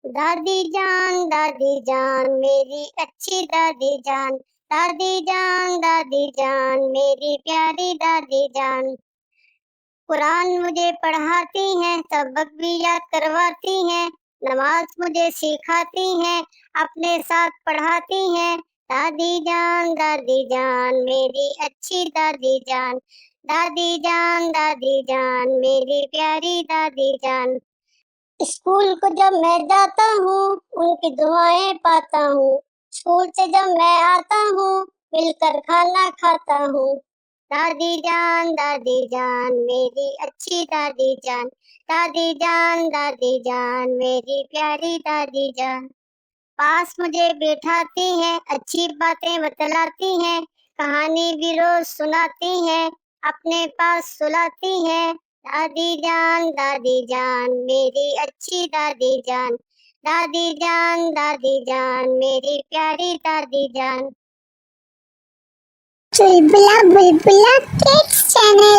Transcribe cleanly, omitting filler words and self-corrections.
दादी जान मेरी अच्छी दादी जान, दादी जान मेरी प्यारी दादी जान। कुरान मुझे पढ़ाती हैं, सबक भी याद करवाती हैं, नमाज मुझे सिखाती हैं, अपने साथ पढ़ाती हैं। दादी जान मेरी अच्छी दादी जान, दादी जान मेरी प्यारी दादी जान। स्कूल को जब मैं जाता हूँ उनकी दुआएं पाता हूँ, स्कूल से जब मैं आता हूँ मिलकर खाना खाता हूँ। दादी जान मेरी अच्छी दादी जान मेरी प्यारी दादी जान। पास मुझे बैठाती हैं, अच्छी बातें बतलाती हैं, कहानी भी रोज सुनाती हैं, अपने पास सुलाती हैं। दादी जान मेरी अच्छी दादी जान मेरी प्यारी दादी जान। चुलबुला बुलबुला किड्स चैनल।